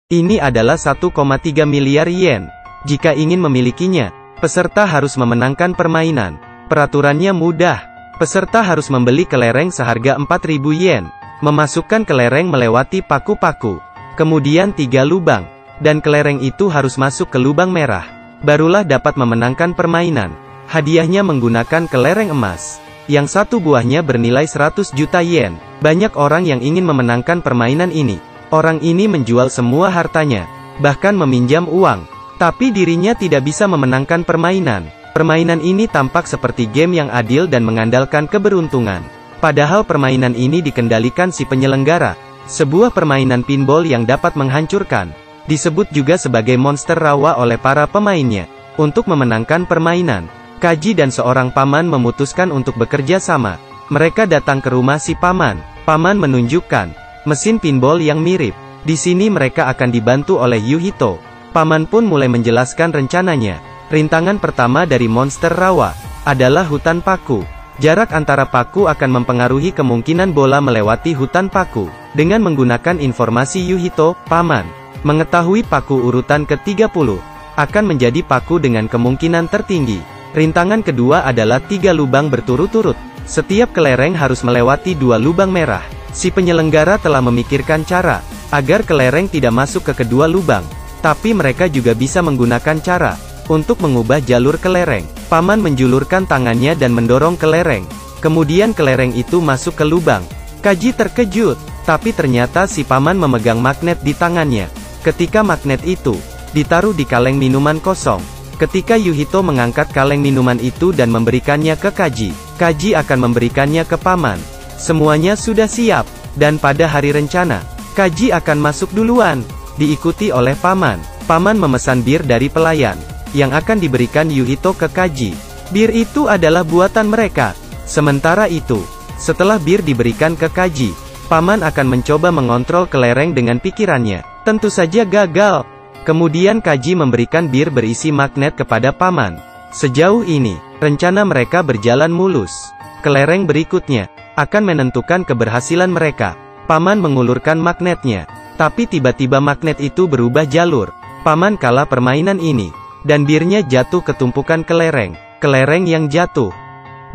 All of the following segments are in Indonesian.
Ini adalah 1,3 miliar yen. Jika ingin memilikinya, peserta harus memenangkan permainan. Peraturannya mudah. Peserta harus membeli kelereng seharga 4.000 yen, memasukkan kelereng melewati paku-paku, kemudian 3 lubang, dan kelereng itu harus masuk ke lubang merah. Barulah dapat memenangkan permainan. Hadiahnya menggunakan kelereng emas, yang satu buahnya bernilai 100 juta yen. Banyak orang yang ingin memenangkan permainan ini. Orang ini menjual semua hartanya, bahkan meminjam uang. Tapi dirinya tidak bisa memenangkan permainan. Permainan ini tampak seperti game yang adil dan mengandalkan keberuntungan. Padahal permainan ini dikendalikan si penyelenggara. Sebuah permainan pinball yang dapat menghancurkan. Disebut juga sebagai monster rawa oleh para pemainnya. Untuk memenangkan permainan, Kaji dan seorang paman memutuskan untuk bekerja sama. Mereka datang ke rumah si paman. Paman menunjukkan mesin pinball yang mirip. Di sini mereka akan dibantu oleh Yuhito. Paman pun mulai menjelaskan rencananya. Rintangan pertama dari monster rawa adalah hutan paku. Jarak antara paku akan mempengaruhi kemungkinan bola melewati hutan paku. Dengan menggunakan informasi Yuhito, paman mengetahui paku urutan ke-30 akan menjadi paku dengan kemungkinan tertinggi. Rintangan kedua adalah 3 lubang berturut-turut. Setiap kelereng harus melewati 2 lubang merah. Si penyelenggara telah memikirkan cara agar kelereng tidak masuk ke kedua lubang. Tapi mereka juga bisa menggunakan cara untuk mengubah jalur kelereng. Paman menjulurkan tangannya dan mendorong kelereng. Kemudian kelereng itu masuk ke lubang. Kaji terkejut, tapi ternyata si paman memegang magnet di tangannya. Ketika magnet itu ditaruh di kaleng minuman kosong, ketika Yuhito mengangkat kaleng minuman itu dan memberikannya ke Kaji, Kaji akan memberikannya ke paman. Semuanya sudah siap, dan pada hari rencana, Kaji akan masuk duluan, diikuti oleh paman. Paman memesan bir dari pelayan, yang akan diberikan Yuhito ke Kaji. Bir itu adalah buatan mereka. Sementara itu, setelah bir diberikan ke Kaji, paman akan mencoba mengontrol kelereng dengan pikirannya. Tentu saja gagal. Kemudian Kaji memberikan bir berisi magnet kepada paman. Sejauh ini, rencana mereka berjalan mulus. Kelereng berikutnya akan menentukan keberhasilan mereka. Paman mengulurkan magnetnya, tapi tiba-tiba magnet itu berubah jalur. Paman kalah permainan ini, dan birnya jatuh ke tumpukan kelereng. Kelereng yang jatuh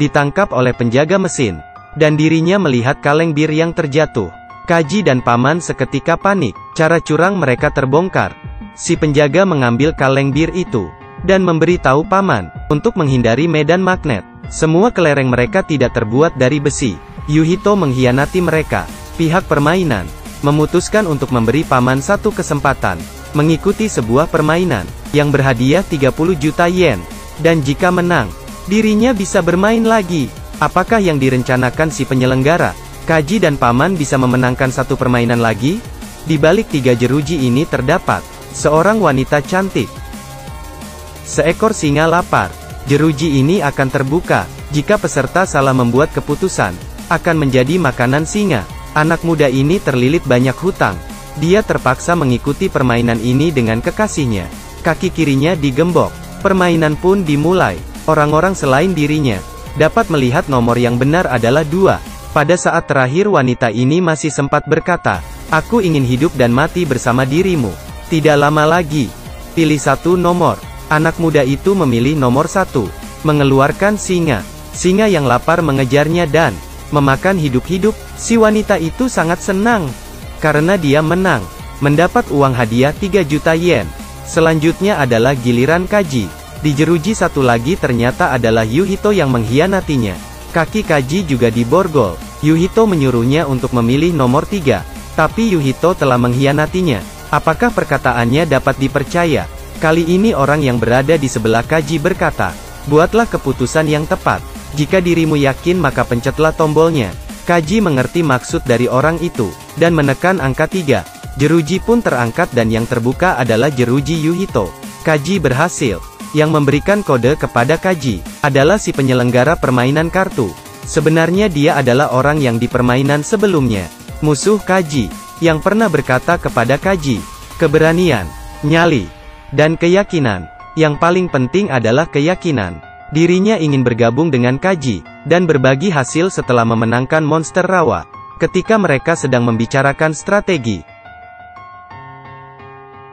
ditangkap oleh penjaga mesin, dan dirinya melihat kaleng bir yang terjatuh. Kaji dan paman seketika panik. Cara curang mereka terbongkar. Si penjaga mengambil kaleng bir itu, dan memberitahu paman untuk menghindari medan magnet. Semua kelereng mereka tidak terbuat dari besi. Yuhito mengkhianati mereka. Pihak permainan memutuskan untuk memberi paman satu kesempatan mengikuti sebuah permainan yang berhadiah 30 juta yen, dan jika menang, dirinya bisa bermain lagi. Apakah yang direncanakan si penyelenggara? Kaji dan paman bisa memenangkan satu permainan lagi? Di balik 3 jeruji ini terdapat seorang wanita cantik. Seekor singa lapar. Jeruji ini akan terbuka jika peserta salah membuat keputusan, akan menjadi makanan singa. Anak muda ini terlilit banyak hutang. Dia terpaksa mengikuti permainan ini dengan kekasihnya. Kaki kirinya digembok. Permainan pun dimulai. Orang-orang selain dirinya dapat melihat nomor yang benar adalah 2. Pada saat terakhir wanita ini masih sempat berkata, "Aku ingin hidup dan mati bersama dirimu." Tidak lama lagi, pilih satu nomor. Anak muda itu memilih nomor 1. Mengeluarkan singa. Singa yang lapar mengejarnya dan memakan hidup-hidup. Si wanita itu sangat senang karena dia menang, mendapat uang hadiah 3 juta yen. Selanjutnya adalah giliran Kaji. Di jeruji satu lagi ternyata adalah Yuhito yang mengkhianatinya. Kaki Kaji juga diborgol. Yuhito menyuruhnya untuk memilih nomor 3, tapi Yuhito telah mengkhianatinya. Apakah perkataannya dapat dipercaya? Kali ini orang yang berada di sebelah Kaji berkata, "Buatlah keputusan yang tepat. Jika dirimu yakin maka pencetlah tombolnya." Kaji mengerti maksud dari orang itu, dan menekan angka 3. Jeruji pun terangkat dan yang terbuka adalah jeruji Yuhito. Kaji berhasil. Yang memberikan kode kepada Kaji adalah si penyelenggara permainan kartu. Sebenarnya dia adalah orang yang di permainan sebelumnya. Musuh Kaji, yang pernah berkata kepada Kaji, keberanian, nyali, dan keyakinan. Yang paling penting adalah keyakinan. Dirinya ingin bergabung dengan Kaji, dan berbagi hasil setelah memenangkan monster rawa. Ketika mereka sedang membicarakan strategi,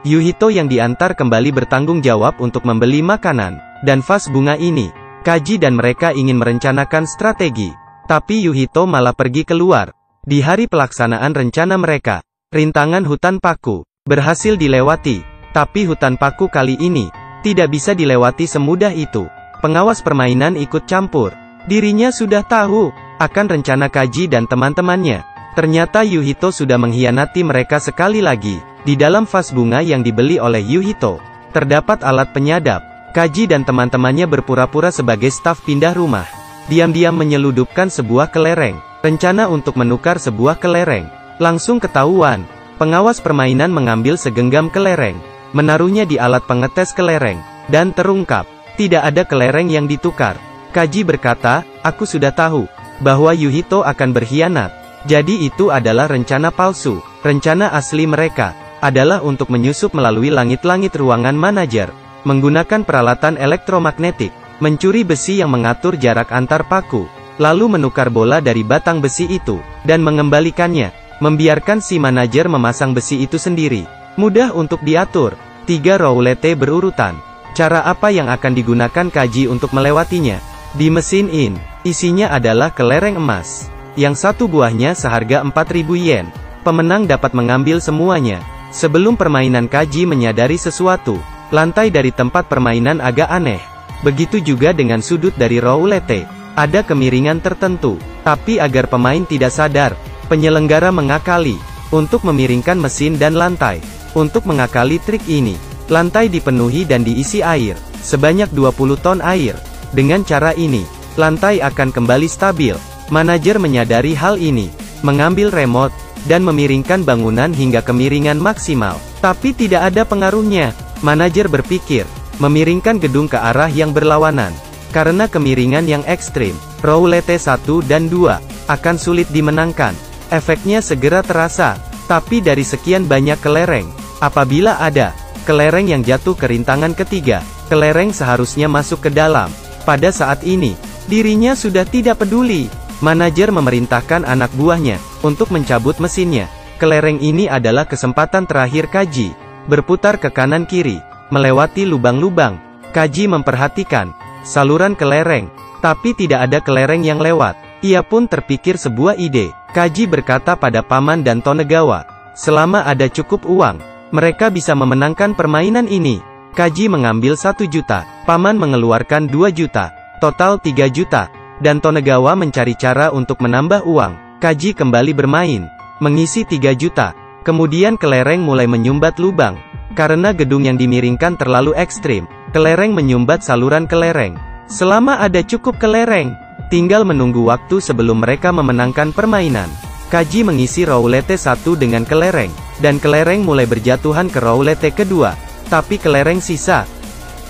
Yuhito yang diantar kembali bertanggung jawab untuk membeli makanan dan vas bunga ini. Kaji dan mereka ingin merencanakan strategi. Tapi Yuhito malah pergi keluar. Di hari pelaksanaan rencana mereka, rintangan hutan paku berhasil dilewati. Tapi hutan paku kali ini tidak bisa dilewati semudah itu. Pengawas permainan ikut campur. Dirinya sudah tahu akan rencana Kaji dan teman-temannya. Ternyata Yuhito sudah mengkhianati mereka sekali lagi. Di dalam vas bunga yang dibeli oleh Yuhito, terdapat alat penyadap. Kaji dan teman-temannya berpura-pura sebagai staf pindah rumah. Diam-diam menyeludupkan sebuah kelereng. Rencana untuk menukar sebuah kelereng langsung ketahuan. Pengawas permainan mengambil segenggam kelereng, menaruhnya di alat pengetes kelereng, dan terungkap, tidak ada kelereng yang ditukar. Kaji berkata, aku sudah tahu bahwa Yuhito akan berkhianat. Jadi itu adalah rencana palsu. Rencana asli mereka adalah untuk menyusup melalui langit-langit ruangan manajer, menggunakan peralatan elektromagnetik, mencuri besi yang mengatur jarak antar paku, lalu menukar bola dari batang besi itu, dan mengembalikannya, membiarkan si manajer memasang besi itu sendiri. Mudah untuk diatur. 3 roulette berurutan. Cara apa yang akan digunakan Kaji untuk melewatinya? Di mesin in, isinya adalah kelereng emas. Yang satu buahnya seharga 4.000 yen. Pemenang dapat mengambil semuanya. Sebelum permainan Kaji menyadari sesuatu, lantai dari tempat permainan agak aneh. Begitu juga dengan sudut dari roulette. Ada kemiringan tertentu. Tapi agar pemain tidak sadar, penyelenggara mengakali untuk memiringkan mesin dan lantai. Untuk mengakali trik ini, lantai dipenuhi dan diisi air, sebanyak 20 ton air. Dengan cara ini, lantai akan kembali stabil. Manajer menyadari hal ini, mengambil remote, dan memiringkan bangunan hingga kemiringan maksimal. Tapi tidak ada pengaruhnya. Manajer berpikir, memiringkan gedung ke arah yang berlawanan. Karena kemiringan yang ekstrim, roulette 1 dan 2 akan sulit dimenangkan. Efeknya segera terasa. Tapi dari sekian banyak kelereng, apabila ada kelereng yang jatuh ke rintangan ketiga, kelereng seharusnya masuk ke dalam. Pada saat ini, dirinya sudah tidak peduli. Manajer memerintahkan anak buahnya untuk mencabut mesinnya. Kelereng ini adalah kesempatan terakhir Kaji. Berputar ke kanan kiri, melewati lubang-lubang. Kaji memperhatikan saluran kelereng, tapi tidak ada kelereng yang lewat. Ia pun terpikir sebuah ide. Kaji berkata pada Paman dan Tonegawa, selama ada cukup uang, mereka bisa memenangkan permainan ini. Kaji mengambil 1 juta, Paman mengeluarkan 2 juta, total 3 juta, dan Tonegawa mencari cara untuk menambah uang. Kaji kembali bermain, mengisi 3 juta, kemudian kelereng mulai menyumbat lubang. Karena gedung yang dimiringkan terlalu ekstrim, kelereng menyumbat saluran kelereng. Selama ada cukup kelereng, tinggal menunggu waktu sebelum mereka memenangkan permainan. Kaji mengisi roulette 1 dengan kelereng, dan kelereng mulai berjatuhan ke roulette kedua. Tapi kelereng sisa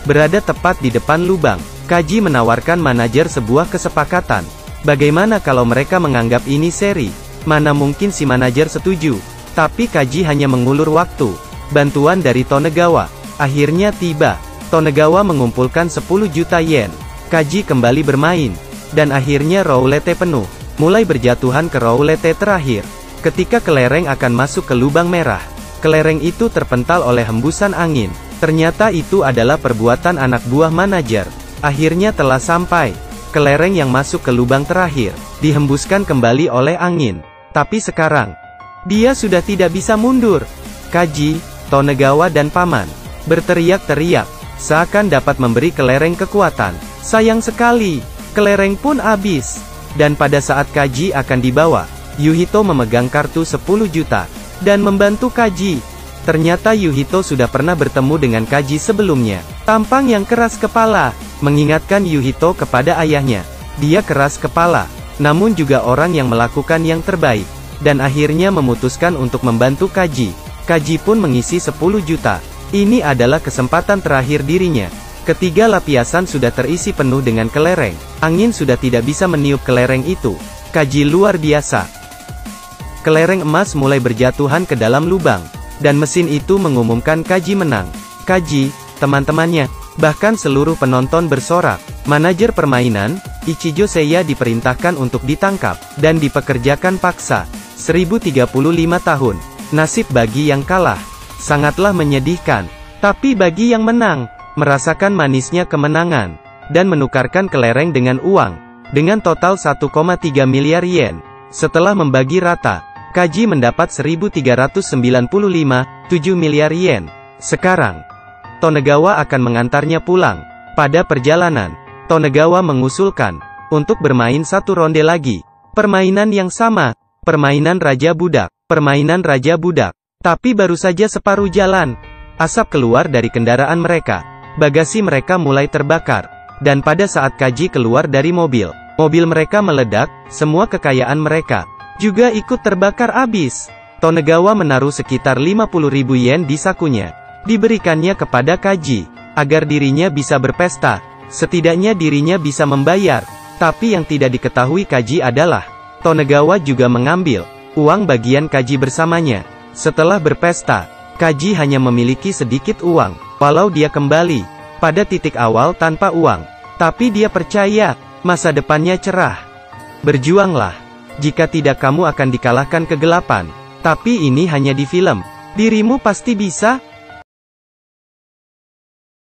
berada tepat di depan lubang. Kaji menawarkan manajer sebuah kesepakatan. Bagaimana kalau mereka menganggap ini seri? Mana mungkin si manajer setuju. Tapi Kaji hanya mengulur waktu. Bantuan dari Tonegawa akhirnya tiba. Tonegawa mengumpulkan 10 juta yen. Kaji kembali bermain. Dan akhirnya roulette penuh, mulai berjatuhan ke roulette terakhir. Ketika kelereng akan masuk ke lubang merah, kelereng itu terpental oleh hembusan angin. Ternyata itu adalah perbuatan anak buah manajer. Akhirnya telah sampai. Kelereng yang masuk ke lubang terakhir, dihembuskan kembali oleh angin. Tapi sekarang, dia sudah tidak bisa mundur. Kaji, Tonegawa dan Paman berteriak-teriak, seakan dapat memberi kelereng kekuatan. Sayang sekali. Kelereng pun habis. Dan pada saat Kaji akan dibawa, Yuhito memegang kartu 10 juta, dan membantu Kaji. Ternyata Yuhito sudah pernah bertemu dengan Kaji sebelumnya. Tampang yang keras kepala, mengingatkan Yuhito kepada ayahnya. Dia keras kepala, namun juga orang yang melakukan yang terbaik. Dan akhirnya memutuskan untuk membantu Kaji. Kaji pun mengisi 10 juta. Ini adalah kesempatan terakhir dirinya. Ketiga lapisan sudah terisi penuh dengan kelereng. Angin sudah tidak bisa meniup kelereng itu. Kaji luar biasa. Kelereng emas mulai berjatuhan ke dalam lubang. Dan mesin itu mengumumkan Kaji menang. Kaji, teman-temannya, bahkan seluruh penonton bersorak. Manajer permainan, Ichijo Seiya diperintahkan untuk ditangkap, dan dipekerjakan paksa. 1035 tahun. Nasib bagi yang kalah. Sangatlah menyedihkan. Tapi bagi yang menang, merasakan manisnya kemenangan, dan menukarkan kelereng dengan uang, dengan total 1,3 miliar yen. Setelah membagi rata, Kaji mendapat 1.395,7 miliar yen. Sekarang, Tonegawa akan mengantarnya pulang. Pada perjalanan, Tonegawa mengusulkan untuk bermain satu ronde lagi. Permainan yang sama, permainan Raja Budak, permainan Raja Budak. Tapi baru saja separuh jalan, asap keluar dari kendaraan mereka. Bagasi mereka mulai terbakar. Dan pada saat Kaji keluar dari mobil, mobil mereka meledak, semua kekayaan mereka juga ikut terbakar habis. Tonegawa menaruh sekitar 50.000 yen di sakunya. Diberikannya kepada Kaji, agar dirinya bisa berpesta. Setidaknya dirinya bisa membayar. Tapi yang tidak diketahui Kaji adalah, Tonegawa juga mengambil uang bagian Kaji bersamanya. Setelah berpesta, Kaji hanya memiliki sedikit uang, walau dia kembali pada titik awal tanpa uang. Tapi dia percaya, masa depannya cerah. Berjuanglah. Jika tidak kamu akan dikalahkan kegelapan. Tapi ini hanya di film. Dirimu pasti bisa.